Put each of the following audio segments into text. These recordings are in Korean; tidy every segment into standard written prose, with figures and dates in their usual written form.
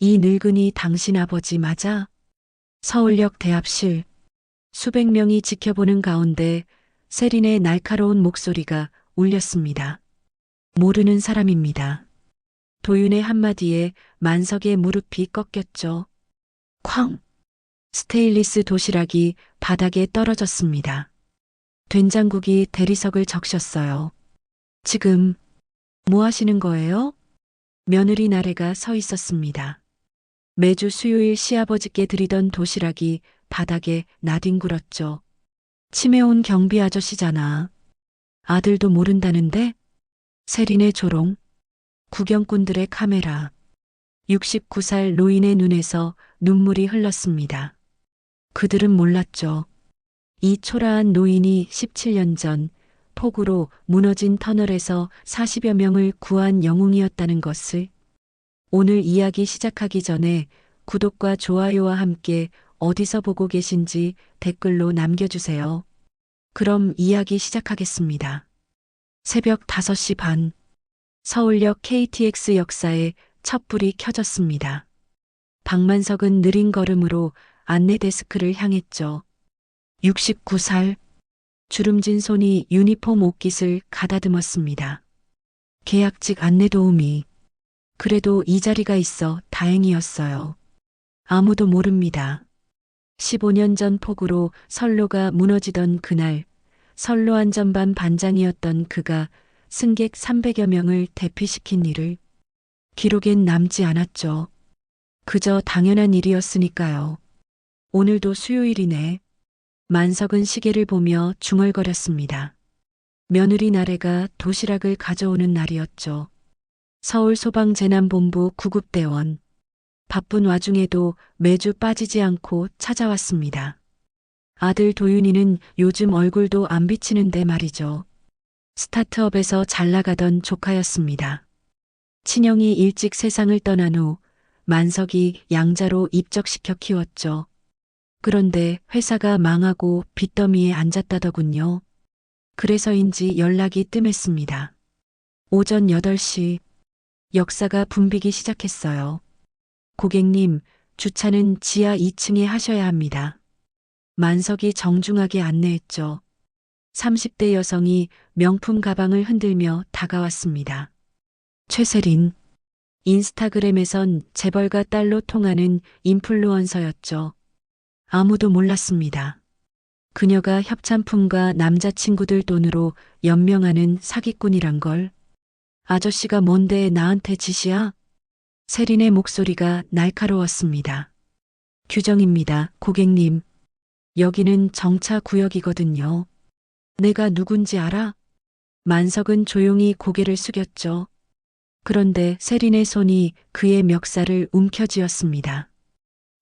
이 늙은이 당신 아버지 맞아? 서울역 대합실. 수백 명이 지켜보는 가운데 세린의 날카로운 목소리가 울렸습니다. 모르는 사람입니다. 도윤의 한마디에 만석의 무릎이 꺾였죠. 쾅! 스테인리스 도시락이 바닥에 떨어졌습니다. 된장국이 대리석을 적셨어요. 지금 뭐 하시는 거예요? 며느리 나래가 서 있었습니다. 매주 수요일 시아버지께 드리던 도시락이 바닥에 나뒹굴었죠. 치매 온 경비 아저씨잖아. 아들도 모른다는데? 세린의 조롱, 구경꾼들의 카메라. 69살 노인의 눈에서 눈물이 흘렀습니다. 그들은 몰랐죠. 이 초라한 노인이 17년 전 폭우로 무너진 터널에서 40여 명을 구한 영웅이었다는 것을. 오늘 이야기 시작하기 전에 구독과 좋아요와 함께 어디서 보고 계신지 댓글로 남겨주세요. 그럼 이야기 시작하겠습니다. 새벽 5시 반, 서울역 KTX 역사에 촛불이 켜졌습니다. 박만석은 느린 걸음으로 안내 데스크를 향했죠. 69살, 주름진 손이 유니폼 옷깃을 가다듬었습니다. 계약직 안내 도우미. 그래도 이 자리가 있어 다행이었어요. 아무도 모릅니다. 15년 전 폭우로 선로가 무너지던 그날, 선로 안전반 반장이었던 그가 승객 300여 명을 대피시킨 일을. 기록엔 남지 않았죠. 그저 당연한 일이었으니까요. 오늘도 수요일이네. 만석은 시계를 보며 중얼거렸습니다. 며느리 나래가 도시락을 가져오는 날이었죠. 서울소방재난본부 구급대원. 바쁜 와중에도 매주 빠지지 않고 찾아왔습니다. 아들 도윤이는 요즘 얼굴도 안 비치는데 말이죠. 스타트업에서 잘 나가던 조카였습니다. 친형이 일찍 세상을 떠난 후 만석이 양자로 입적시켜 키웠죠. 그런데 회사가 망하고 빚더미에 앉았다더군요. 그래서인지 연락이 뜸했습니다. 오전 8시 역사가 붐비기 시작했어요. 고객님, 주차는 지하 2층에 하셔야 합니다. 만석이 정중하게 안내했죠. 30대 여성이 명품 가방을 흔들며 다가왔습니다. 최세린. 인스타그램에선 재벌가 딸로 통하는 인플루언서였죠. 아무도 몰랐습니다. 그녀가 협찬품과 남자친구들 돈으로 연명하는 사기꾼이란 걸. 아저씨가 뭔데 나한테 짓이야? 세린의 목소리가 날카로웠습니다. 규정입니다, 고객님. 여기는 정차 구역이거든요. 내가 누군지 알아? 만석은 조용히 고개를 숙였죠. 그런데 세린의 손이 그의 멱살을 움켜쥐었습니다.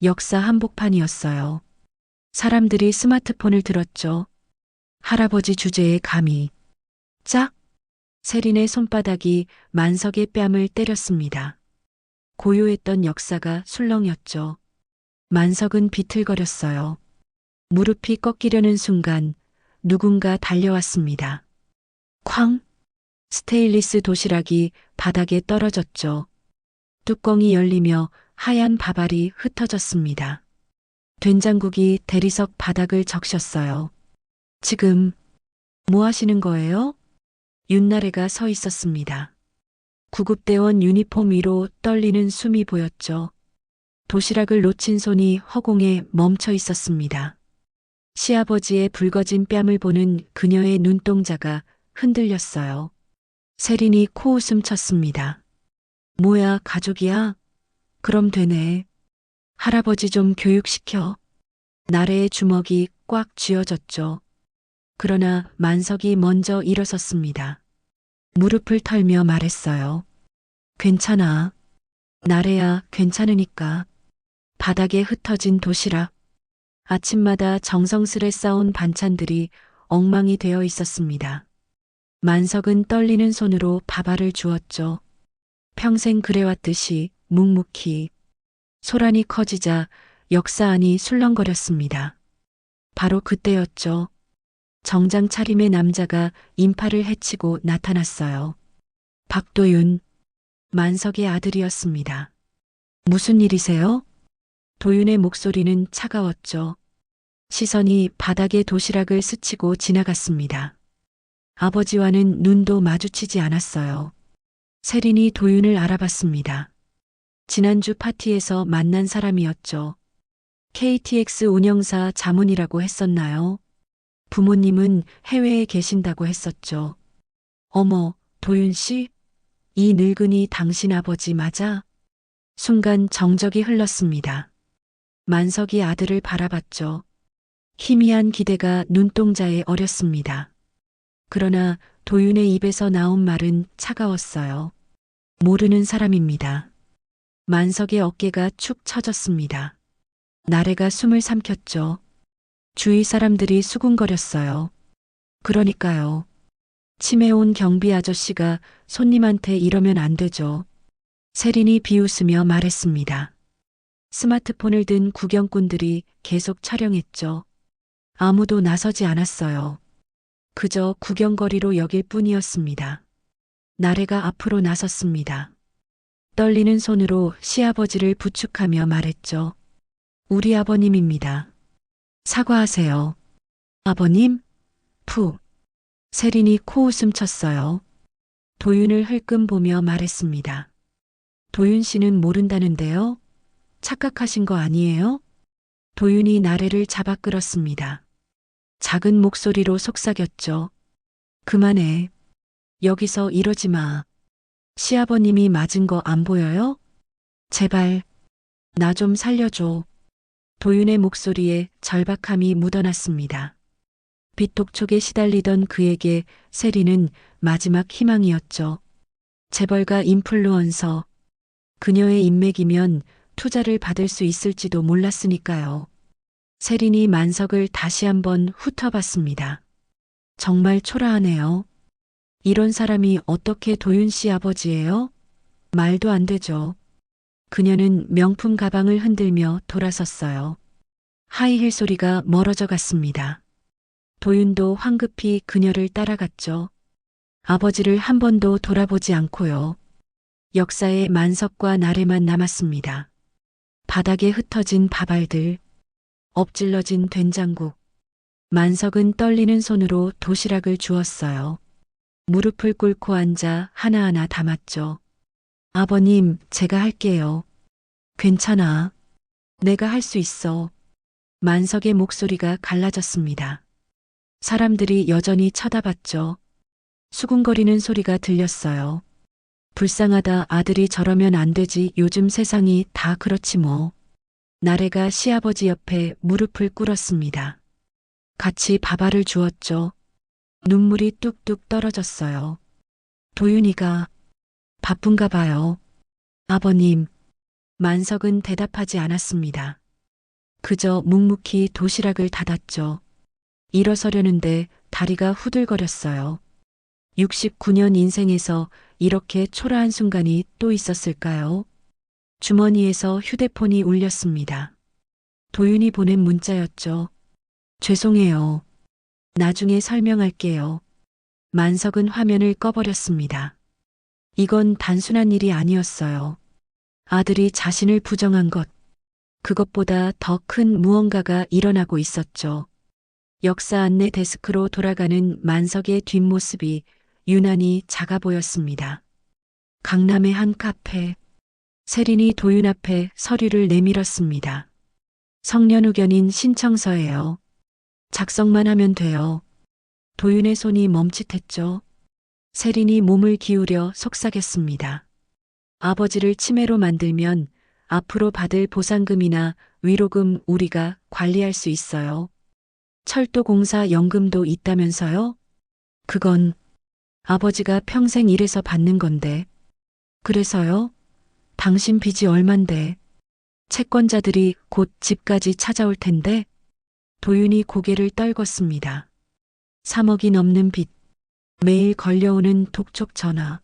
역사 한복판이었어요. 사람들이 스마트폰을 들었죠. 할아버지 주제에 감히. 짝! 세린의 손바닥이 만석의 뺨을 때렸습니다. 고요했던 역사가 술렁였죠. 만석은 비틀거렸어요. 무릎이 꺾이려는 순간 누군가 달려왔습니다. 쾅! 스테인리스 도시락이 바닥에 떨어졌죠. 뚜껑이 열리며 하얀 밥알이 흩어졌습니다. 된장국이 대리석 바닥을 적셨어요. 지금 뭐 하시는 거예요? 윤나래가 서 있었습니다. 구급대원 유니폼 위로 떨리는 숨이 보였죠. 도시락을 놓친 손이 허공에 멈춰 있었습니다. 시아버지의 붉어진 뺨을 보는 그녀의 눈동자가 흔들렸어요. 세린이 코웃음 쳤습니다. 뭐야, 가족이야? 그럼 되네. 할아버지 좀 교육시켜. 나래의 주먹이 꽉 쥐어졌죠. 그러나 만석이 먼저 일어섰습니다. 무릎을 털며 말했어요. 괜찮아. 나래야, 괜찮으니까. 바닥에 흩어진 도시락. 아침마다 정성스레 쌓은 반찬들이 엉망이 되어 있었습니다. 만석은 떨리는 손으로 밥알을 주었죠. 평생 그래왔듯이 묵묵히. 소란이 커지자 역사 안이 술렁거렸습니다. 바로 그때였죠. 정장 차림의 남자가 인파를 헤치고 나타났어요. 박도윤, 만석의 아들이었습니다. 무슨 일이세요? 도윤의 목소리는 차가웠죠. 시선이 바닥에 도시락을 스치고 지나갔습니다. 아버지와는 눈도 마주치지 않았어요. 세린이 도윤을 알아봤습니다. 지난주 파티에서 만난 사람이었죠. KTX 운영사 자문이라고 했었나요? 부모님은 해외에 계신다고 했었죠. 어머, 도윤 씨? 이 늙은이 당신 아버지 맞아? 순간 정적이 흘렀습니다. 만석이 아들을 바라봤죠. 희미한 기대가 눈동자에 어렸습니다. 그러나 도윤의 입에서 나온 말은 차가웠어요. 모르는 사람입니다. 만석의 어깨가 축 처졌습니다. 나래가 숨을 삼켰죠. 주위 사람들이 수군거렸어요. 그러니까요. 치매 온 경비 아저씨가 손님한테 이러면 안 되죠. 세린이 비웃으며 말했습니다. 스마트폰을 든 구경꾼들이 계속 촬영했죠. 아무도 나서지 않았어요. 그저 구경거리로 여길 뿐이었습니다. 나래가 앞으로 나섰습니다. 떨리는 손으로 시아버지를 부축하며 말했죠. 우리 아버님입니다. 사과하세요. 아버님? 푸. 세린이 코웃음 쳤어요. 도윤을 흘끔 보며 말했습니다. 도윤 씨는 모른다는데요? 착각하신 거 아니에요? 도윤이 나래를 잡아 끌었습니다. 작은 목소리로 속삭였죠. 그만해. 여기서 이러지 마. 시아버님이 맞은 거 안 보여요? 제발, 나 좀 살려줘. 도윤의 목소리에 절박함이 묻어났습니다. 빛독촉에 시달리던 그에게 세리는 마지막 희망이었죠. 재벌가 인플루언서. 그녀의 인맥이면 투자를 받을 수 있을지도 몰랐으니까요. 세린이 만석을 다시 한번 훑어봤습니다. 정말 초라하네요. 이런 사람이 어떻게 도윤 씨 아버지예요? 말도 안 되죠. 그녀는 명품 가방을 흔들며 돌아섰어요. 하이힐 소리가 멀어져 갔습니다. 도윤도 황급히 그녀를 따라갔죠. 아버지를 한 번도 돌아보지 않고요. 역사의 만석과 나래만 남았습니다. 바닥에 흩어진 밥알들, 엎질러진 된장국. 만석은 떨리는 손으로 도시락을 주었어요. 무릎을 꿇고 앉아 하나하나 담았죠. 아버님, 제가 할게요. 괜찮아. 내가 할 수 있어. 만석의 목소리가 갈라졌습니다. 사람들이 여전히 쳐다봤죠. 수군거리는 소리가 들렸어요. 불쌍하다, 아들이 저러면 안 되지. 요즘 세상이 다 그렇지 뭐. 나래가 시아버지 옆에 무릎을 꿇었습니다. 같이 밥알을 주었죠. 눈물이 뚝뚝 떨어졌어요. 도윤이가 바쁜가 봐요. 아버님. 만석은 대답하지 않았습니다. 그저 묵묵히 도시락을 닫았죠. 일어서려는데 다리가 후들거렸어요. 69년 인생에서 이렇게 초라한 순간이 또 있었을까요? 주머니에서 휴대폰이 울렸습니다. 도윤이 보낸 문자였죠. 죄송해요. 나중에 설명할게요. 만석은 화면을 꺼버렸습니다. 이건 단순한 일이 아니었어요. 아들이 자신을 부정한 것, 그것보다 더 큰 무언가가 일어나고 있었죠. 역사 안내 데스크로 돌아가는 만석의 뒷모습이 유난히 작아 보였습니다. 강남의 한 카페. 세린이 도윤 앞에 서류를 내밀었습니다. 성년 의견인 신청서예요. 작성만 하면 돼요. 도윤의 손이 멈칫했죠. 세린이 몸을 기울여 속삭였습니다. 아버지를 치매로 만들면 앞으로 받을 보상금이나 위로금 우리가 관리할 수 있어요. 철도공사 연금도 있다면서요? 그건 아버지가 평생 일해서 받는 건데. 그래서요? 당신 빚이 얼만데. 채권자들이 곧 집까지 찾아올 텐데. 도윤이 고개를 떨궜습니다. 3억이 넘는 빚. 매일 걸려오는 독촉 전화.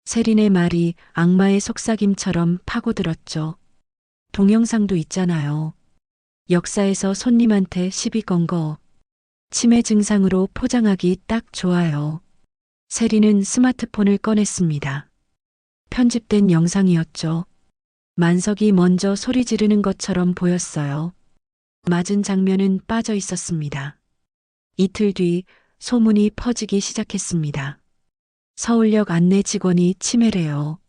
세린의 말이 악마의 속삭임처럼 파고들었죠. 동영상도 있잖아요. 역사에서 손님한테 시비 건 거. 치매 증상으로 포장하기 딱 좋아요. 세린은 스마트폰을 꺼냈습니다. 편집된 영상이었죠. 만석이 먼저 소리 지르는 것처럼 보였어요. 맞은 장면은 빠져 있었습니다. 이틀 뒤 소문이 퍼지기 시작했습니다. 서울역 안내 직원이 치매래요.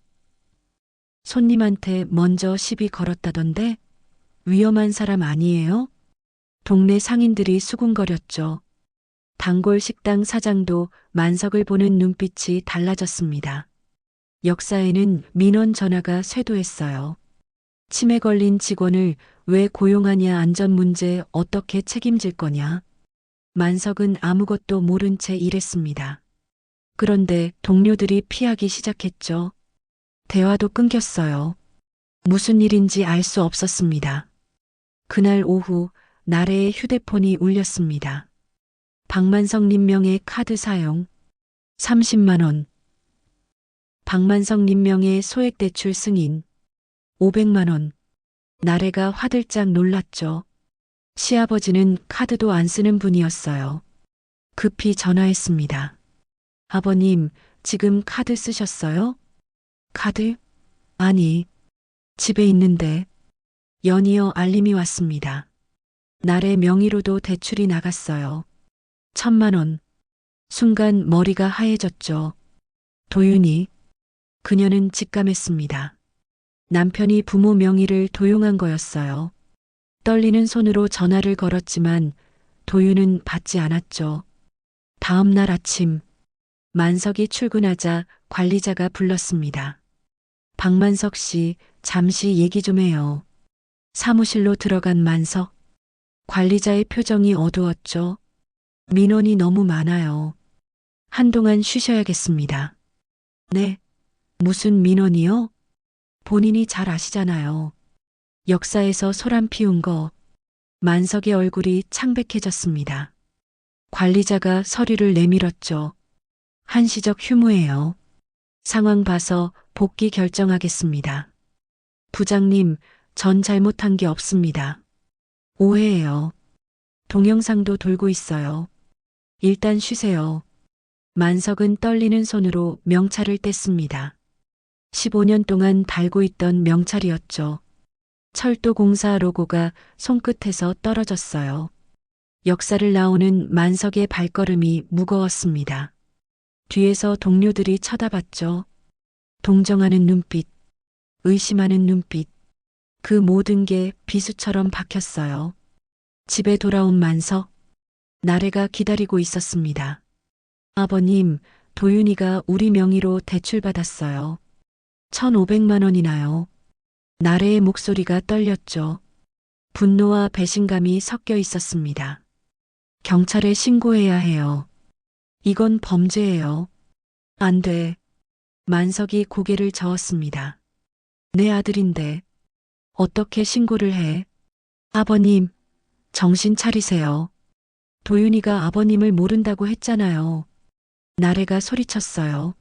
손님한테 먼저 시비 걸었다던데 위험한 사람 아니에요? 동네 상인들이 수군거렸죠. 단골 식당 사장도 만석을 보는 눈빛이 달라졌습니다. 역사에는 민원 전화가 쇄도했어요. 치매 걸린 직원을 왜 고용하냐, 안전 문제 어떻게 책임질 거냐. 만석은 아무것도 모른 채 일했습니다. 그런데 동료들이 피하기 시작했죠. 대화도 끊겼어요. 무슨 일인지 알 수 없었습니다. 그날 오후 나래의 휴대폰이 울렸습니다. 박만석 님명의 카드 사용 30만 원. 박만석 님명의 소액 대출 승인 500만 원. 나래가 화들짝 놀랐죠. 시아버지는 카드도 안 쓰는 분이었어요. 급히 전화했습니다. 아버님, 지금 카드 쓰셨어요? 카드? 아니, 집에 있는데. 연이어 알림이 왔습니다. 나래 명의로도 대출이 나갔어요. 1,000만 원. 순간 머리가 하얘졌죠. 도윤이. 그녀는 직감했습니다. 남편이 부모 명의를 도용한 거였어요. 떨리는 손으로 전화를 걸었지만 도윤은 받지 않았죠. 다음 날 아침, 만석이 출근하자 관리자가 불렀습니다. 박만석 씨, 잠시 얘기 좀 해요. 사무실로 들어간 만석. 관리자의 표정이 어두웠죠. 민원이 너무 많아요. 한동안 쉬셔야겠습니다. 네. 무슨 민원이요? 본인이 잘 아시잖아요. 역사에서 소란 피운 거. 만석의 얼굴이 창백해졌습니다. 관리자가 서류를 내밀었죠. 한시적 휴무예요. 상황 봐서 복귀 결정하겠습니다. 부장님, 전 잘못한 게 없습니다. 오해예요. 동영상도 돌고 있어요. 일단 쉬세요. 만석은 떨리는 손으로 명찰을 뗐습니다. 15년 동안 달고 있던 명찰이었죠. 철도공사 로고가 손끝에서 떨어졌어요. 역사를 나오는 만석의 발걸음이 무거웠습니다. 뒤에서 동료들이 쳐다봤죠. 동정하는 눈빛, 의심하는 눈빛. 그 모든 게 비수처럼 박혔어요. 집에 돌아온 만석. 나래가 기다리고 있었습니다. 아버님, 도윤이가 우리 명의로 대출받았어요. 1,500만 원이나요. 나래의 목소리가 떨렸죠. 분노와 배신감이 섞여 있었습니다. 경찰에 신고해야 해요. 이건 범죄예요. 안 돼. 만석이 고개를 저었습니다. 내 아들인데 어떻게 신고를 해? 아버님, 정신 차리세요. 도윤이가 아버님을 모른다고 했잖아요. 나래가 소리쳤어요.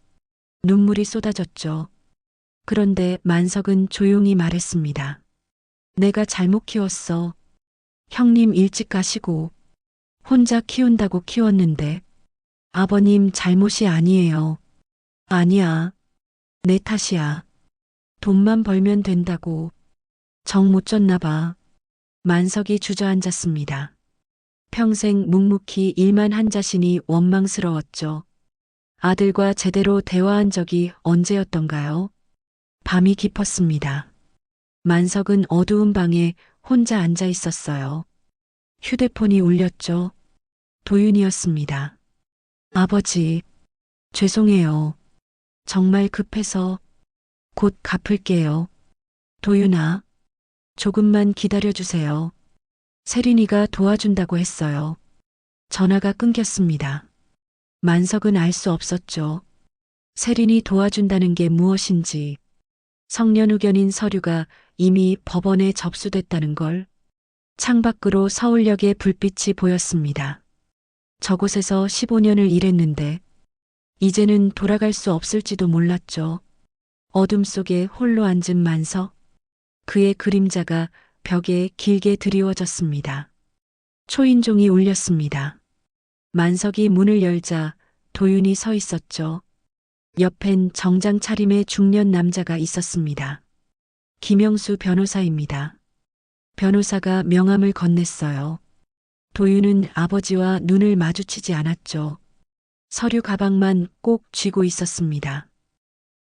눈물이 쏟아졌죠. 그런데 만석은 조용히 말했습니다. 내가 잘못 키웠어. 형님 일찍 가시고 혼자 키운다고 키웠는데 아버님 잘못이 아니에요. 아니야. 내 탓이야. 돈만 벌면 된다고. 정 못 졌나 봐. 만석이 주저앉았습니다. 평생 묵묵히 일만 한 자신이 원망스러웠죠. 아들과 제대로 대화한 적이 언제였던가요? 밤이 깊었습니다. 만석은 어두운 방에 혼자 앉아 있었어요. 휴대폰이 울렸죠. 도윤이었습니다. 아버지, 죄송해요. 정말 급해서 곧 갚을게요. 도윤아, 조금만 기다려주세요. 세린이가 도와준다고 했어요. 전화가 끊겼습니다. 만석은 알 수 없었죠. 세린이 도와준다는 게 무엇인지. 성년후견인 서류가 이미 법원에 접수됐다는 걸. 창밖으로 서울역의 불빛이 보였습니다. 저곳에서 15년을 일했는데 이제는 돌아갈 수 없을지도 몰랐죠. 어둠 속에 홀로 앉은 만석. 그의 그림자가 벽에 길게 드리워졌습니다. 초인종이 울렸습니다. 만석이 문을 열자 도윤이 서 있었죠. 옆엔 정장 차림의 중년 남자가 있었습니다. 김영수 변호사입니다. 변호사가 명함을 건넸어요. 도윤은 아버지와 눈을 마주치지 않았죠. 서류 가방만 꼭 쥐고 있었습니다.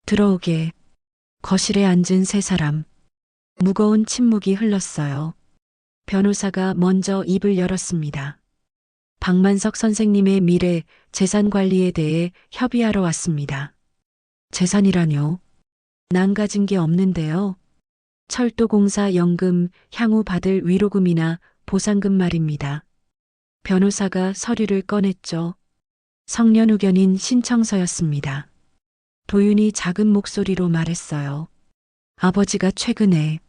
들어오게. 거실에 앉은 세 사람. 무거운 침묵이 흘렀어요. 변호사가 먼저 입을 열었습니다. 박만석 선생님의 미래 재산 관리에 대해 협의하러 왔습니다. 재산이라뇨? 난 가진 게 없는데요. 철도공사 연금, 향후 받을 위로금이나 보상금 말입니다. 변호사가 서류를 꺼냈죠. 성년후견인 신청서였습니다. 도윤이 작은 목소리로 말했어요. 아버지가 최근에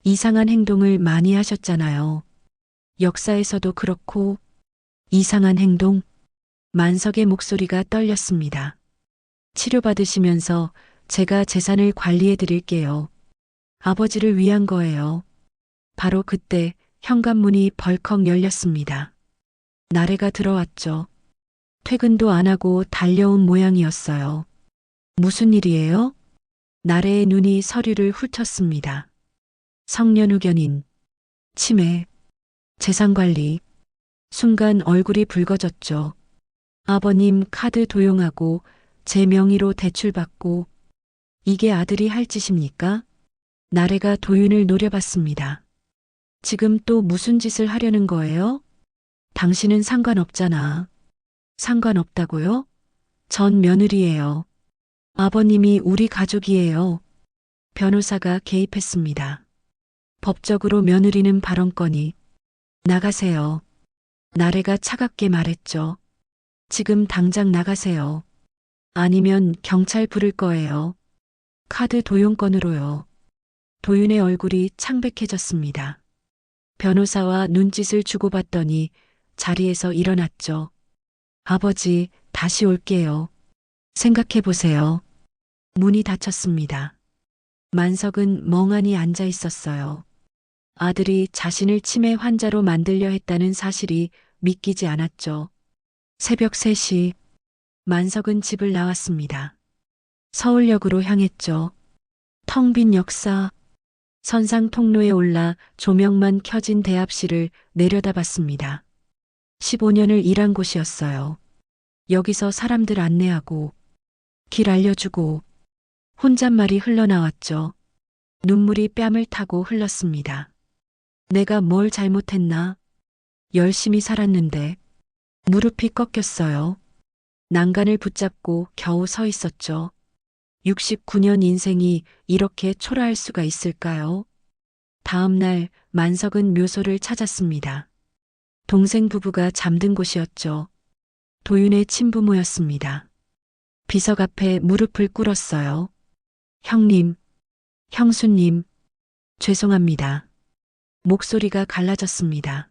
이상한 행동을 많이 하셨잖아요. 역사에서도 그렇고 이상한 행동? 만석의 목소리가 떨렸습니다. 치료받으시면서 제가 재산을 관리해 드릴게요. 아버지를 위한 거예요. 바로 그때 현관문이 벌컥 열렸습니다. 나래가 들어왔죠. 퇴근도 안 하고 달려온 모양이었어요. 무슨 일이에요? 나래의 눈이 서류를 훑었습니다. 성년후견인, 치매, 재산관리. 순간 얼굴이 붉어졌죠. 아버님 카드 도용하고 제 명의로 대출받고 이게 아들이 할 짓입니까? 나래가 도윤을 노려봤습니다. 지금 또 무슨 짓을 하려는 거예요? 당신은 상관없잖아. 상관없다고요? 전 며느리예요. 아버님이 우리 가족이에요. 변호사가 개입했습니다. 법적으로 며느리는 발언권이. 나가세요. 나래가 차갑게 말했죠. 지금 당장 나가세요. 아니면 경찰 부를 거예요. 카드 도용건으로요. 도윤의 얼굴이 창백해졌습니다. 변호사와 눈짓을 주고받더니 자리에서 일어났죠. 아버지, 다시 올게요. 생각해 보세요. 문이 닫혔습니다. 만석은 멍하니 앉아 있었어요. 아들이 자신을 치매 환자로 만들려 했다는 사실이 믿기지 않았죠. 새벽 3시, 만석은 집을 나왔습니다. 서울역으로 향했죠. 텅 빈 역사, 선상 통로에 올라 조명만 켜진 대합실을 내려다봤습니다. 15년을 일한 곳이었어요. 여기서 사람들 안내하고, 길 알려주고, 혼잣말이 흘러나왔죠. 눈물이 뺨을 타고 흘렀습니다. 내가 뭘 잘못했나? 열심히 살았는데 무릎이 꺾였어요. 난간을 붙잡고 겨우 서 있었죠. 69년 인생이 이렇게 초라할 수가 있을까요? 다음 날 만석은 묘소를 찾았습니다. 동생 부부가 잠든 곳이었죠. 도윤의 친부모였습니다. 비석 앞에 무릎을 꿇었어요. 형님, 형수님, 죄송합니다. 목소리가 갈라졌습니다.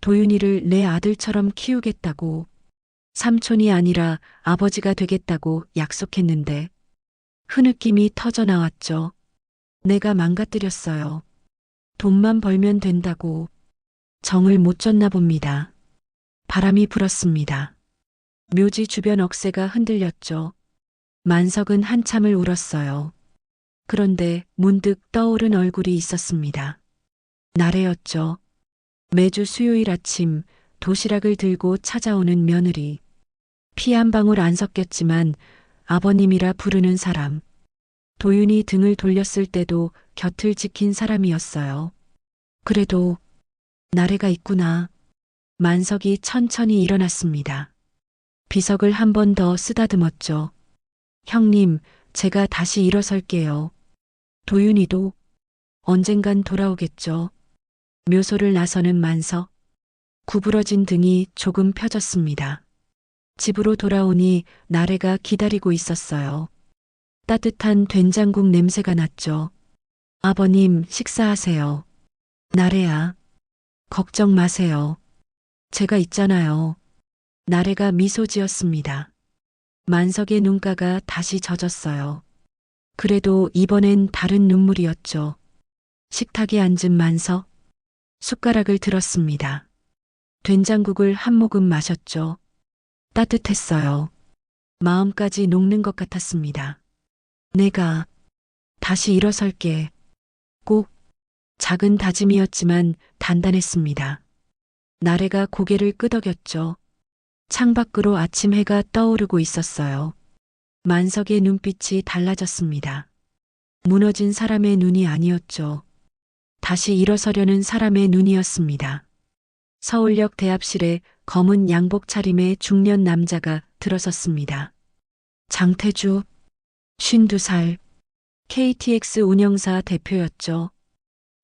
도윤이를 내 아들처럼 키우겠다고, 삼촌이 아니라 아버지가 되겠다고 약속했는데, 흐느낌이 터져 나왔죠. 내가 망가뜨렸어요. 돈만 벌면 된다고 정을 못 줬나 봅니다. 바람이 불었습니다. 묘지 주변 억새가 흔들렸죠. 만석은 한참을 울었어요. 그런데 문득 떠오른 얼굴이 있었습니다. 나래였죠. 매주 수요일 아침 도시락을 들고 찾아오는 며느리. 피 한 방울 안 섞였지만 아버님이라 부르는 사람. 도윤이 등을 돌렸을 때도 곁을 지킨 사람이었어요. 그래도 나래가 있구나. 만석이 천천히 일어났습니다. 비석을 한 번 더 쓰다듬었죠. 형님, 제가 다시 일어설게요. 도윤이도 언젠간 돌아오겠죠. 묘소를 나서는 만석. 구부러진 등이 조금 펴졌습니다. 집으로 돌아오니 나래가 기다리고 있었어요. 따뜻한 된장국 냄새가 났죠. 아버님, 식사하세요. 나래야, 걱정 마세요. 제가 있잖아요. 나래가 미소 지었습니다. 만석의 눈가가 다시 젖었어요. 그래도 이번엔 다른 눈물이었죠. 식탁에 앉은 만석, 숟가락을 들었습니다. 된장국을 한 모금 마셨죠. 따뜻했어요. 마음까지 녹는 것 같았습니다. 내가 다시 일어설게. 꼭. 작은 다짐이었지만 단단했습니다. 나래가 고개를 끄덕였죠. 창밖으로 아침 해가 떠오르고 있었어요. 만석의 눈빛이 달라졌습니다. 무너진 사람의 눈이 아니었죠. 다시 일어서려는 사람의 눈이었습니다. 서울역 대합실에 검은 양복 차림의 중년 남자가 들어섰습니다. 장태주, 52살, KTX 운영사 대표였죠.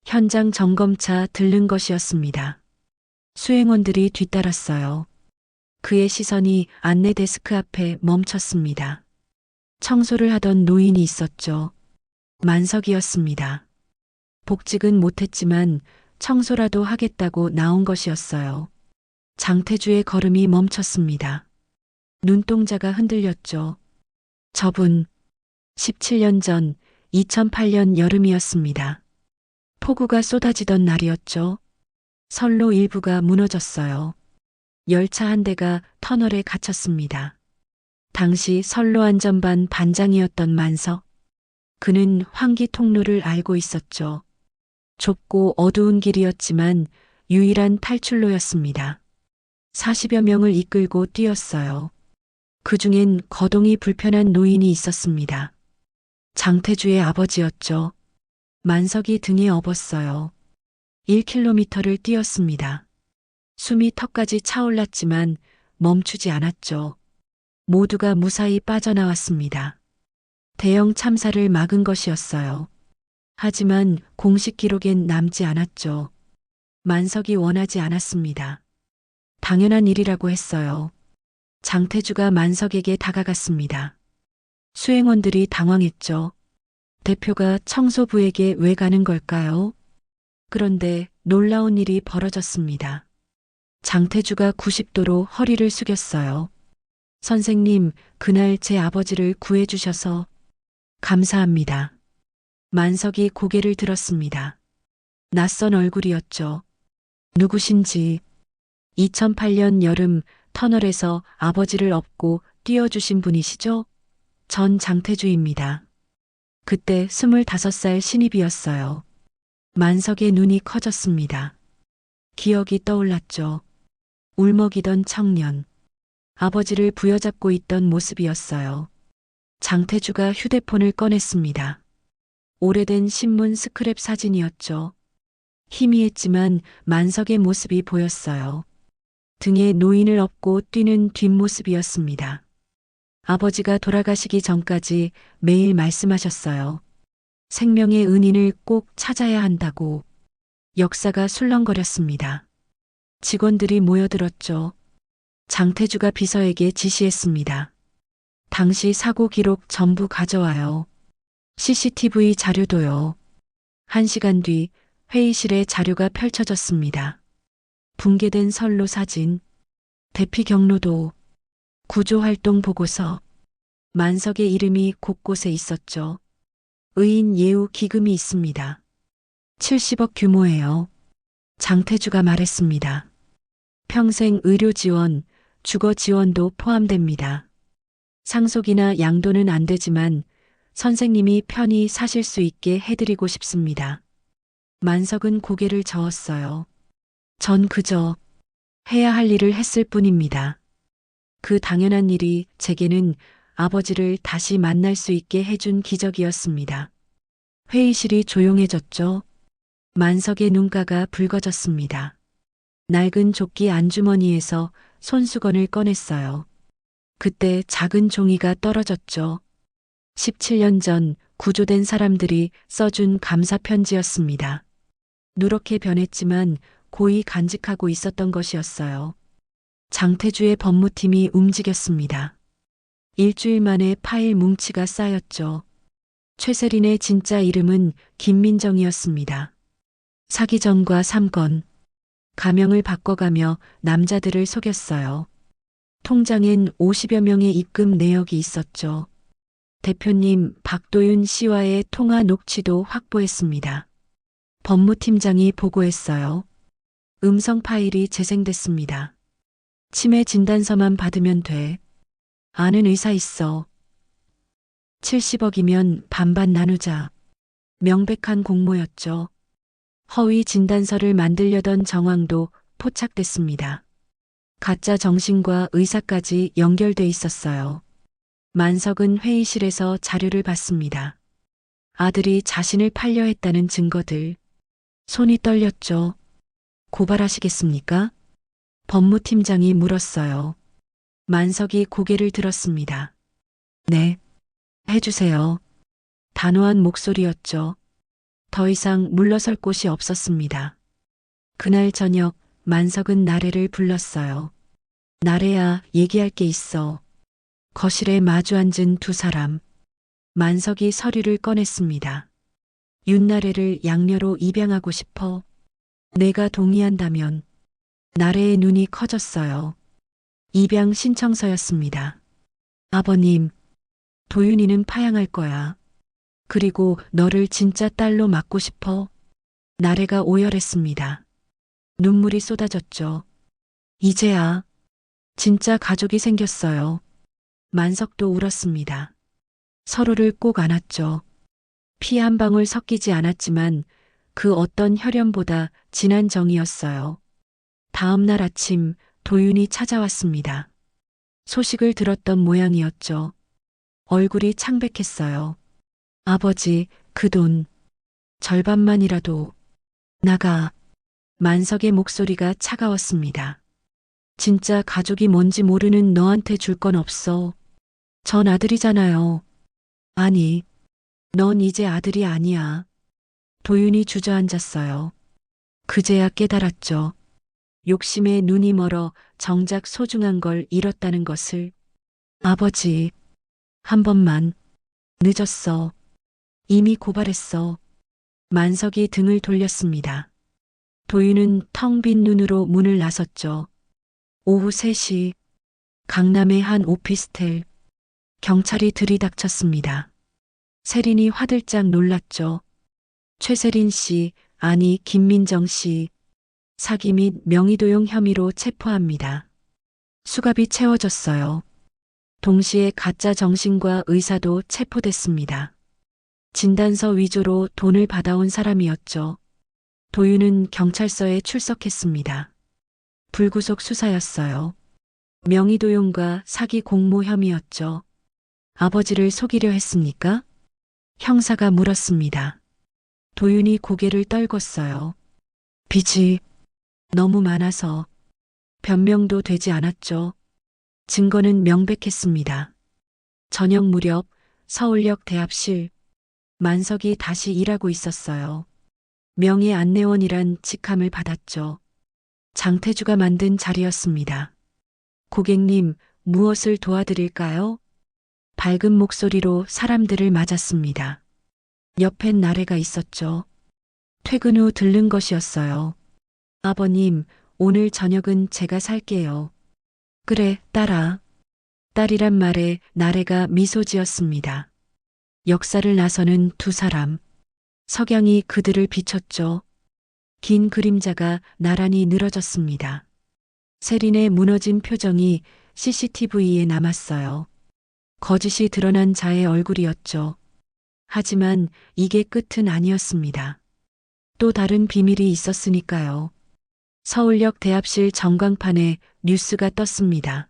현장 점검차 들른 것이었습니다. 수행원들이 뒤따랐어요. 그의 시선이 안내 데스크 앞에 멈췄습니다. 청소를 하던 노인이 있었죠. 만석이었습니다. 복직은 못했지만 청소라도 하겠다고 나온 것이었어요. 장태주의 걸음이 멈췄습니다. 눈동자가 흔들렸죠. 저분, 17년 전 2008년 여름이었습니다. 폭우가 쏟아지던 날이었죠. 선로 일부가 무너졌어요. 열차 한 대가 터널에 갇혔습니다. 당시 선로 안전반 반장이었던 만석. 그는 환기 통로를 알고 있었죠. 좁고 어두운 길이었지만 유일한 탈출로였습니다. 40여 명을 이끌고 뛰었어요. 그 중엔 거동이 불편한 노인이 있었습니다. 장태주의 아버지였죠. 만석이 등에 업었어요. 1km를 뛰었습니다. 숨이 턱까지 차올랐지만 멈추지 않았죠. 모두가 무사히 빠져나왔습니다. 대형 참사를 막은 것이었어요. 하지만 공식 기록엔 남지 않았죠. 만석이 원하지 않았습니다. 당연한 일이라고 했어요. 장태주가 만석에게 다가갔습니다. 수행원들이 당황했죠. 대표가 청소부에게 왜 가는 걸까요? 그런데 놀라운 일이 벌어졌습니다. 장태주가 90도로 허리를 숙였어요. 선생님, 그날 제 아버지를 구해주셔서 감사합니다. 만석이 고개를 들었습니다. 낯선 얼굴이었죠. 누구신지. 2008년 여름 터널에서 아버지를 업고 뛰어주신 분이시죠? 전 장태주입니다. 그때 25살 신입이었어요. 만석의 눈이 커졌습니다. 기억이 떠올랐죠. 울먹이던 청년. 아버지를 부여잡고 있던 모습이었어요. 장태주가 휴대폰을 꺼냈습니다. 오래된 신문 스크랩 사진이었죠. 희미했지만 만석의 모습이 보였어요. 등에 노인을 업고 뛰는 뒷모습이었습니다. 아버지가 돌아가시기 전까지 매일 말씀하셨어요. 생명의 은인을 꼭 찾아야 한다고. 역사가 술렁거렸습니다. 직원들이 모여들었죠. 장태주가 비서에게 지시했습니다. 당시 사고 기록 전부 가져와요. CCTV 자료도요. 1시간 뒤 회의실에 자료가 펼쳐졌습니다. 붕괴된 선로 사진, 대피 경로도, 구조활동 보고서, 만석의 이름이 곳곳에 있었죠. 의인 예우 기금이 있습니다. 70억 규모예요. 장태주가 말했습니다. 평생 의료 지원, 주거 지원도 포함됩니다. 상속이나 양도는 안 되지만 선생님이 편히 사실 수 있게 해드리고 싶습니다. 만석은 고개를 저었어요. 전 그저 해야 할 일을 했을 뿐입니다. 그 당연한 일이 제게는 아버지를 다시 만날 수 있게 해준 기적이었습니다. 회의실이 조용해졌죠. 만석의 눈가가 붉어졌습니다. 낡은 조끼 안주머니에서 손수건을 꺼냈어요. 그때 작은 종이가 떨어졌죠. 17년 전 구조된 사람들이 써준 감사 편지였습니다. 누렇게 변했지만 고이 간직하고 있었던 것이었어요. 장태주의 법무팀이 움직였습니다. 일주일 만에 파일 뭉치가 쌓였죠. 최세린의 진짜 이름은 김민정이었습니다. 사기 전과 3건. 가명을 바꿔가며 남자들을 속였어요. 통장엔 50여 명의 입금 내역이 있었죠. 대표님 박도윤 씨와의 통화 녹취도 확보했습니다. 법무팀장이 보고했어요. 음성 파일이 재생됐습니다. 치매 진단서만 받으면 돼. 아는 의사 있어. 70억이면 반반 나누자. 명백한 공모였죠. 허위 진단서를 만들려던 정황도 포착됐습니다. 가짜 정신과 의사까지 연결돼 있었어요. 만석은 회의실에서 자료를 봤습니다. 아들이 자신을 팔려 했다는 증거들. 손이 떨렸죠. 고발하시겠습니까? 법무팀장이 물었어요. 만석이 고개를 들었습니다. 네, 해주세요. 단호한 목소리였죠. 더 이상 물러설 곳이 없었습니다. 그날 저녁 만석은 나래를 불렀어요. 나래야, 얘기할 게 있어. 거실에 마주 앉은 두 사람. 만석이 서류를 꺼냈습니다. 윤나래를 양녀로 입양하고 싶어. 내가 동의한다면. 나래의 눈이 커졌어요. 입양 신청서였습니다. 아버님, 도윤이는 파양할 거야. 그리고 너를 진짜 딸로 맞고 싶어. 나래가 오열했습니다. 눈물이 쏟아졌죠. 이제야 진짜 가족이 생겼어요. 만석도 울었습니다. 서로를 꼭 안았죠. 피 한 방울 섞이지 않았지만 그 어떤 혈연보다 진한 정이었어요. 다음 날 아침 도윤이 찾아왔습니다. 소식을 들었던 모양이었죠. 얼굴이 창백했어요. 아버지, 그 돈 절반만이라도 나가. 만석의 목소리가 차가웠습니다. 진짜 가족이 뭔지 모르는 너한테 줄 건 없어. 전 아들이잖아요. 아니, 넌 이제 아들이 아니야. 도윤이 주저앉았어요. 그제야 깨달았죠. 욕심에 눈이 멀어 정작 소중한 걸 잃었다는 것을. 아버지, 한 번만. 늦었어. 이미 고발했어. 만석이 등을 돌렸습니다. 도윤은 텅 빈 눈으로 문을 나섰죠. 오후 3시 강남의 한 오피스텔. 경찰이 들이닥쳤습니다. 세린이 화들짝 놀랐죠. 최세린 씨, 아니 김민정 씨. 사기 및 명의도용 혐의로 체포합니다. 수갑이 채워졌어요. 동시에 가짜 정신과 의사도 체포됐습니다. 진단서 위조로 돈을 받아온 사람이었죠. 도윤은 경찰서에 출석했습니다. 불구속 수사였어요. 명의도용과 사기 공모 혐의였죠. 아버지를 속이려 했습니까? 형사가 물었습니다. 도윤이 고개를 떨궜어요. 빚이 너무 많아서. 변명도 되지 않았죠. 증거는 명백했습니다. 저녁 무렵 서울역 대합실. 만석이 다시 일하고 있었어요. 명예 안내원이란 직함을 받았죠. 장태주가 만든 자리였습니다. 고객님, 무엇을 도와드릴까요? 밝은 목소리로 사람들을 맞았습니다. 옆엔 나래가 있었죠. 퇴근 후 들른 것이었어요. 아버님, 오늘 저녁은 제가 살게요. 그래, 딸아. 딸이란 말에 나래가 미소 지었습니다. 역사를 나서는 두 사람. 석양이 그들을 비췄죠. 긴 그림자가 나란히 늘어졌습니다. 세린의 무너진 표정이 CCTV에 남았어요. 거짓이 드러난 자의 얼굴이었죠. 하지만 이게 끝은 아니었습니다. 또 다른 비밀이 있었으니까요. 서울역 대합실 전광판에 뉴스가 떴습니다.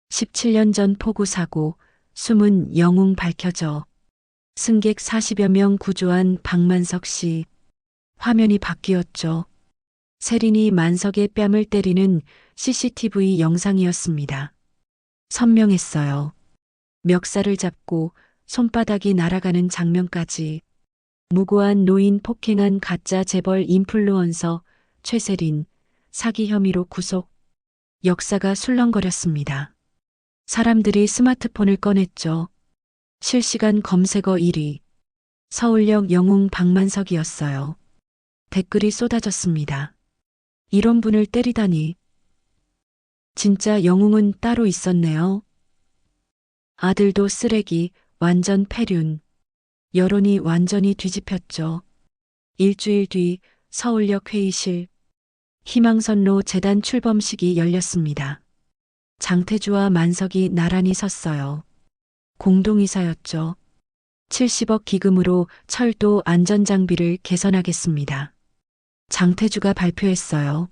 17년 전 폭우 사고, 숨은 영웅 밝혀져. 승객 40여 명 구조한 박만석 씨. 화면이 바뀌었죠. 세린이 만석의 뺨을 때리는 CCTV 영상이었습니다. 선명했어요. 멱살을 잡고 손바닥이 날아가는 장면까지. 무고한 노인 폭행한 가짜 재벌 인플루언서 최세린, 사기 혐의로 구속. 역사가 술렁거렸습니다. 사람들이 스마트폰을 꺼냈죠. 실시간 검색어 1위. 서울역 영웅 박만석이었어요. 댓글이 쏟아졌습니다. 이런 분을 때리다니. 진짜 영웅은 따로 있었네요. 아들도 쓰레기, 완전 폐륜. 여론이 완전히 뒤집혔죠. 일주일 뒤 서울역 회의실. 희망선로 재단 출범식이 열렸습니다. 장태주와 만석이 나란히 섰어요. 공동이사였죠. 70억 기금으로 철도 안전장비를 개선하겠습니다. 장태주가 발표했어요.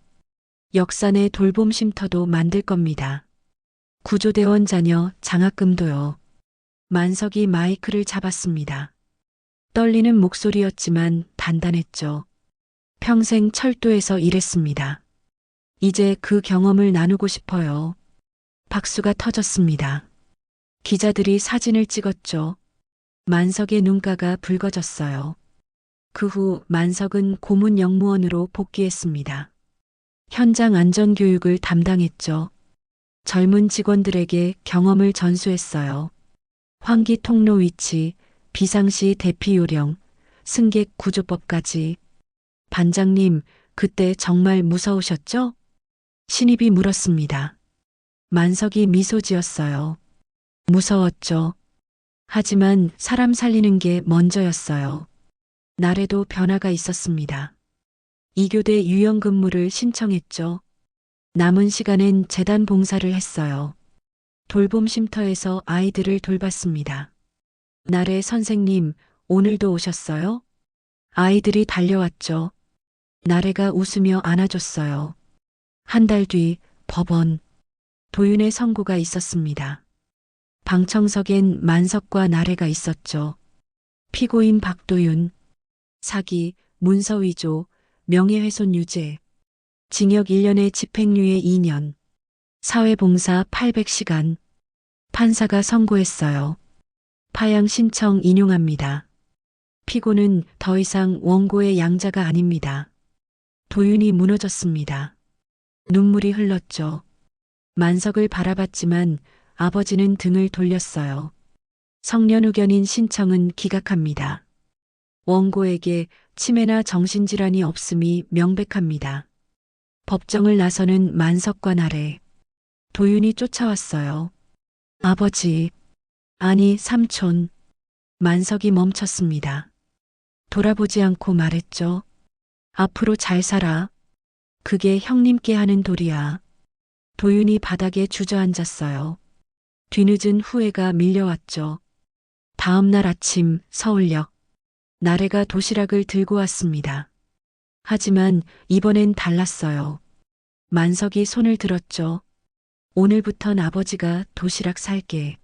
역사 내 돌봄 쉼터도 만들 겁니다. 구조대원 자녀 장학금도요. 만석이 마이크를 잡았습니다. 떨리는 목소리였지만 단단했죠. 평생 철도에서 일했습니다. 이제 그 경험을 나누고 싶어요. 박수가 터졌습니다. 기자들이 사진을 찍었죠. 만석의 눈가가 붉어졌어요. 그 후 만석은 고문 영무원으로 복귀했습니다. 현장 안전교육을 담당했죠. 젊은 직원들에게 경험을 전수했어요. 환기 통로 위치, 비상시 대피 요령, 승객 구조법까지. 반장님, 그때 정말 무서우셨죠? 신입이 물었습니다. 만석이 미소 지었어요. 무서웠죠. 하지만 사람 살리는 게 먼저였어요. 날에도 변화가 있었습니다. 2교대 유연근무를 신청했죠. 남은 시간엔 재단 봉사를 했어요. 돌봄 쉼터에서 아이들을 돌봤습니다. 날에 선생님, 오늘도 오셨어요? 아이들이 달려왔죠. 나래가 웃으며 안아줬어요. 한 달 뒤 법원. 도윤의 선고가 있었습니다. 방청석엔 만석과 나래가 있었죠. 피고인 박도윤. 사기, 문서 위조, 명예훼손 유죄. 징역 1년에 집행유예 2년. 사회봉사 800시간. 판사가 선고했어요. 파양 신청 인용합니다. 피고는 더 이상 원고의 양자가 아닙니다. 도윤이 무너졌습니다. 눈물이 흘렀죠. 만석을 바라봤지만 아버지는 등을 돌렸어요. 성년 의견인 신청은 기각합니다. 원고에게 치매나 정신질환이 없음이 명백합니다. 법정을 나서는 만석과 나래. 도윤이 쫓아왔어요. 아버지, 아니 삼촌. 만석이 멈췄습니다. 돌아보지 않고 말했죠. 앞으로 잘 살아. 그게 형님께 하는 도리야. 도윤이 바닥에 주저앉았어요. 뒤늦은 후회가 밀려왔죠. 다음 날 아침 서울역. 나래가 도시락을 들고 왔습니다. 하지만 이번엔 달랐어요. 만석이 손을 들었죠. 오늘부턴 아버지가 도시락 살게.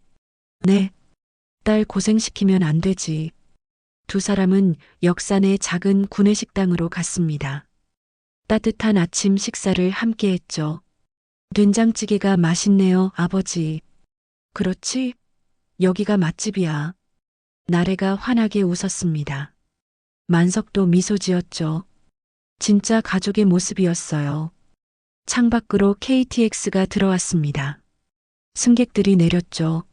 네. 딸 고생시키면 안 되지. 두 사람은 역사 내 작은 구내식당으로 갔습니다. 따뜻한 아침 식사를 함께 했죠. 된장찌개가 맛있네요, 아버지. 그렇지? 여기가 맛집이야. 나래가 환하게 웃었습니다. 만석도 미소 지었죠. 진짜 가족의 모습이었어요. 창밖으로 KTX가 들어왔습니다. 승객들이 내렸죠.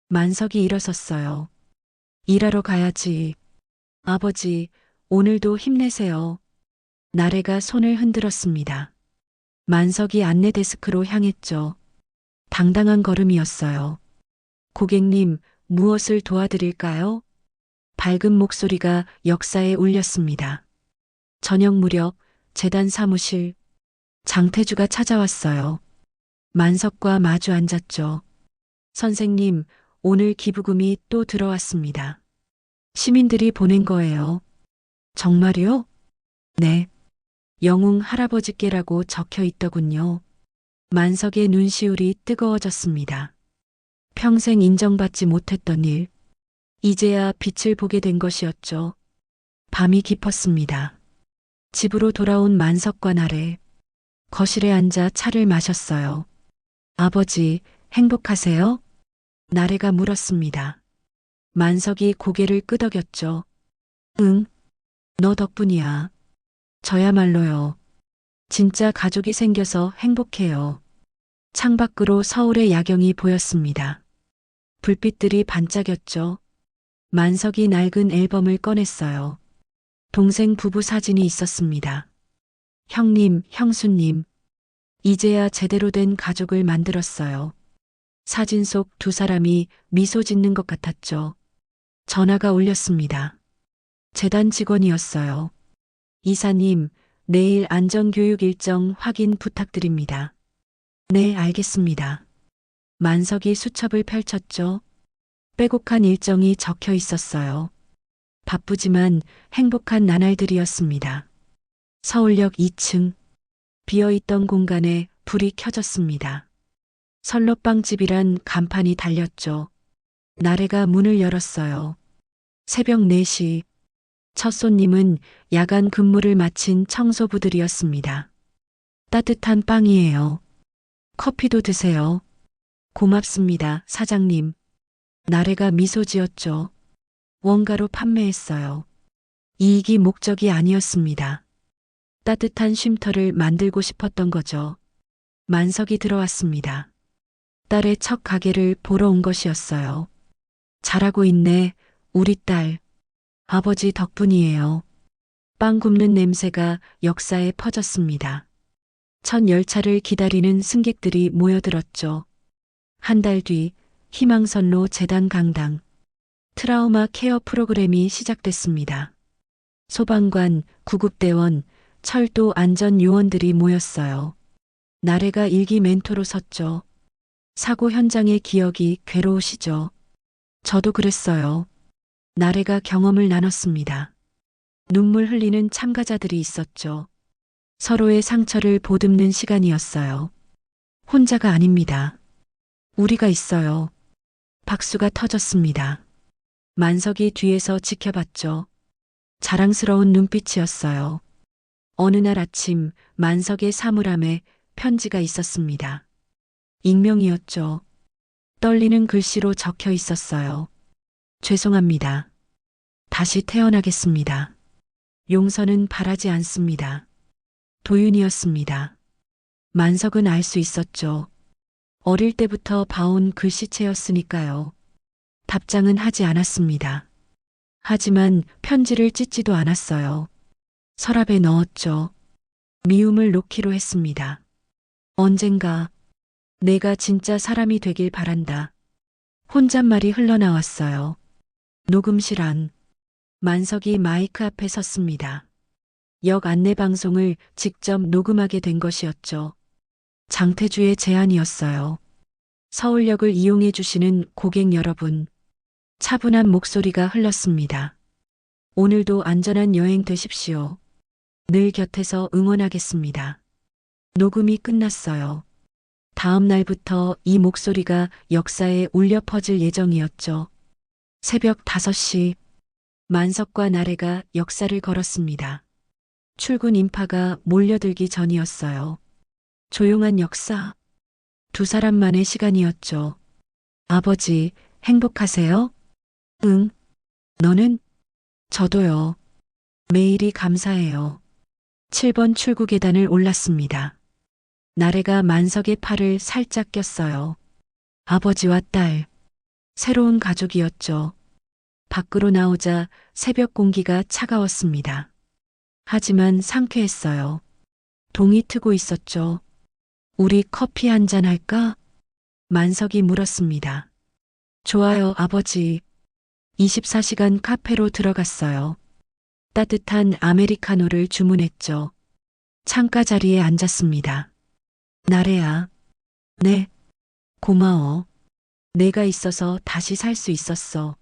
만석이 일어섰어요. 일하러 가야지. 아버지, 오늘도 힘내세요. 나래가 손을 흔들었습니다. 만석이 안내 데스크로 향했죠. 당당한 걸음이었어요. 고객님, 무엇을 도와드릴까요? 밝은 목소리가 역사에 울렸습니다. 저녁 무렵 재단 사무실. 장태주가 찾아왔어요. 만석과 마주 앉았죠. 선생님, 오늘 기부금이 또 들어왔습니다. 시민들이 보낸 거예요. 정말요? 네. 영웅 할아버지께라고 적혀 있더군요. 만석의 눈시울이 뜨거워졌습니다. 평생 인정받지 못했던 일, 이제야 빛을 보게 된 것이었죠. 밤이 깊었습니다. 집으로 돌아온 만석과 나래. 거실에 앉아 차를 마셨어요. 아버지, 행복하세요? 나래가 물었습니다. 만석이 고개를 끄덕였죠. 응, 너 덕분이야. 저야말로요. 진짜 가족이 생겨서 행복해요. 창밖으로 서울의 야경이 보였습니다. 불빛들이 반짝였죠. 만석이 낡은 앨범을 꺼냈어요. 동생 부부 사진이 있었습니다. 형님, 형수님. 이제야 제대로 된 가족을 만들었어요. 사진 속 두 사람이 미소 짓는 것 같았죠. 전화가 울렸습니다. 재단 직원이었어요. 이사님, 내일 안전교육 일정 확인 부탁드립니다. 네, 알겠습니다. 만석이 수첩을 펼쳤죠. 빼곡한 일정이 적혀 있었어요. 바쁘지만 행복한 나날들이었습니다. 서울역 2층. 비어있던 공간에 불이 켜졌습니다. 설로빵집이란 간판이 달렸죠. 나래가 문을 열었어요. 새벽 4시. 첫 손님은 야간 근무를 마친 청소부들이었습니다. 따뜻한 빵이에요. 커피도 드세요. 고맙습니다, 사장님. 나래가 미소 지었죠. 원가로 판매했어요. 이익이 목적이 아니었습니다. 따뜻한 쉼터를 만들고 싶었던 거죠. 만석이 들어왔습니다. 딸의 첫 가게를 보러 온 것이었어요. 잘하고 있네, 우리 딸. 아버지 덕분이에요. 빵 굽는 냄새가 역사에 퍼졌습니다. 첫 열차를 기다리는 승객들이 모여들었죠. 한 달 뒤 희망선로 재단 강당. 트라우마 케어 프로그램이 시작됐습니다. 소방관, 구급대원, 철도 안전 요원들이 모였어요. 나래가 일기 멘토로 섰죠. 사고 현장의 기억이 괴로우시죠? 저도 그랬어요. 나래가 경험을 나눴습니다. 눈물 흘리는 참가자들이 있었죠. 서로의 상처를 보듬는 시간이었어요. 혼자가 아닙니다. 우리가 있어요. 박수가 터졌습니다. 만석이 뒤에서 지켜봤죠. 자랑스러운 눈빛이었어요. 어느 날 아침 만석의 사물함에 편지가 있었습니다. 익명이었죠. 떨리는 글씨로 적혀 있었어요. 죄송합니다. 다시 태어나겠습니다. 용서는 바라지 않습니다. 도윤이었습니다. 만석은 알 수 있었죠. 어릴 때부터 봐온 글씨체였으니까요. 답장은 하지 않았습니다. 하지만 편지를 찢지도 않았어요. 서랍에 넣었죠. 미움을 놓기로 했습니다. 언젠가 내가 진짜 사람이 되길 바란다. 혼잣말이 흘러나왔어요. 녹음실 안. 만석이 마이크 앞에 섰습니다. 역 안내방송을 직접 녹음하게 된 것이었죠. 장태주의 제안이었어요. 서울역을 이용해 주시는 고객 여러분. 차분한 목소리가 흘렀습니다. 오늘도 안전한 여행 되십시오. 늘 곁에서 응원하겠습니다. 녹음이 끝났어요. 다음 날부터 이 목소리가 역사에 울려 퍼질 예정이었죠. 새벽 5시 만석과 나래가 역사를 걸었습니다. 출근 인파가 몰려들기 전이었어요. 조용한 역사. 두 사람만의 시간이었죠. 아버지, 행복하세요? 응. 너는? 저도요. 매일이 감사해요. 7번 출구 계단을 올랐습니다. 나래가 만석의 팔을 살짝 꼈어요. 아버지와 딸. 새로운 가족이었죠. 밖으로 나오자 새벽 공기가 차가웠습니다. 하지만 상쾌했어요. 동이 트고 있었죠. 우리 커피 한잔 할까? 만석이 물었습니다. 좋아요, 아버지. 24시간 카페로 들어갔어요. 따뜻한 아메리카노를 주문했죠. 창가 자리에 앉았습니다. 나래야. 네. 고마워. 내가 있어서 다시 살 수 있었어.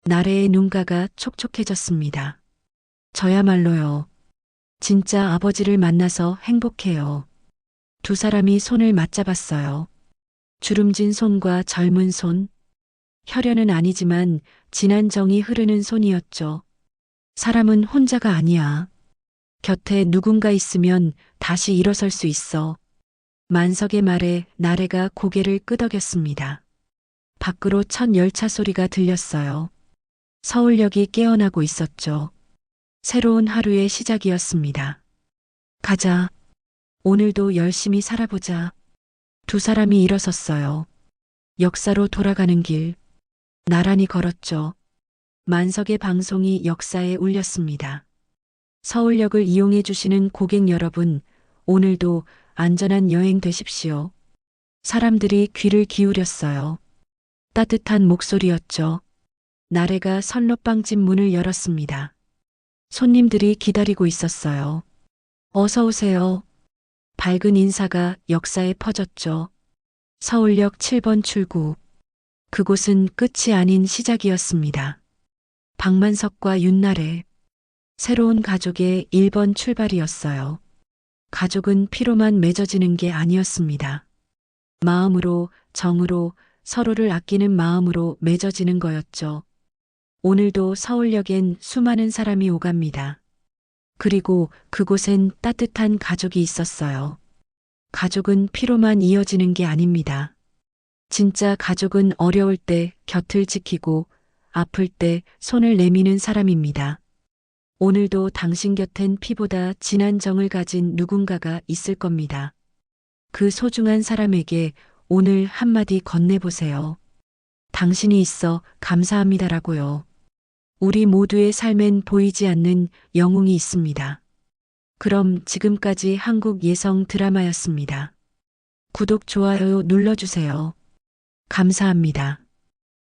나래의 눈가가 촉촉해졌습니다. 저야말로요. 진짜 아버지를 만나서 행복해요. 두 사람이 손을 맞잡았어요. 주름진 손과 젊은 손. 혈연은 아니지만 진한 정이 흐르는 손이었죠. 사람은 혼자가 아니야. 곁에 누군가 있으면 다시 일어설 수 있어. 만석의 말에 나래가 고개를 끄덕였습니다. 밖으로 첫 열차 소리가 들렸어요. 서울역이 깨어나고 있었죠. 새로운 하루의 시작이었습니다. 가자. 오늘도 열심히 살아보자. 두 사람이 일어섰어요. 역사로 돌아가는 길. 나란히 걸었죠. 만석의 방송이 역사에 울렸습니다. 서울역을 이용해 주시는 고객 여러분, 오늘도 안전한 여행 되십시오. 사람들이 귀를 기울였어요. 따뜻한 목소리였죠. 나래가 선로빵집 문을 열었습니다. 손님들이 기다리고 있었어요. 어서 오세요. 밝은 인사가 역사에 퍼졌죠. 서울역 7번 출구. 그곳은 끝이 아닌 시작이었습니다. 박만석과 윤나래. 새로운 가족의 1번 출발이었어요. 가족은 피로만 맺어지는 게 아니었습니다. 마음으로, 정으로, 서로를 아끼는 마음으로 맺어지는 거였죠. 오늘도 서울역엔 수많은 사람이 오갑니다. 그리고 그곳엔 따뜻한 가족이 있었어요. 가족은 피로만 이어지는 게 아닙니다. 진짜 가족은 어려울 때 곁을 지키고 아플 때 손을 내미는 사람입니다. 오늘도 당신 곁엔 피보다 진한 정을 가진 누군가가 있을 겁니다. 그 소중한 사람에게 오늘 한마디 건네보세요. 당신이 있어 감사합니다라고요. 우리 모두의 삶엔 보이지 않는 영웅이 있습니다. 그럼 지금까지 한국 예성 드라마였습니다. 구독, 좋아요 눌러주세요. 감사합니다.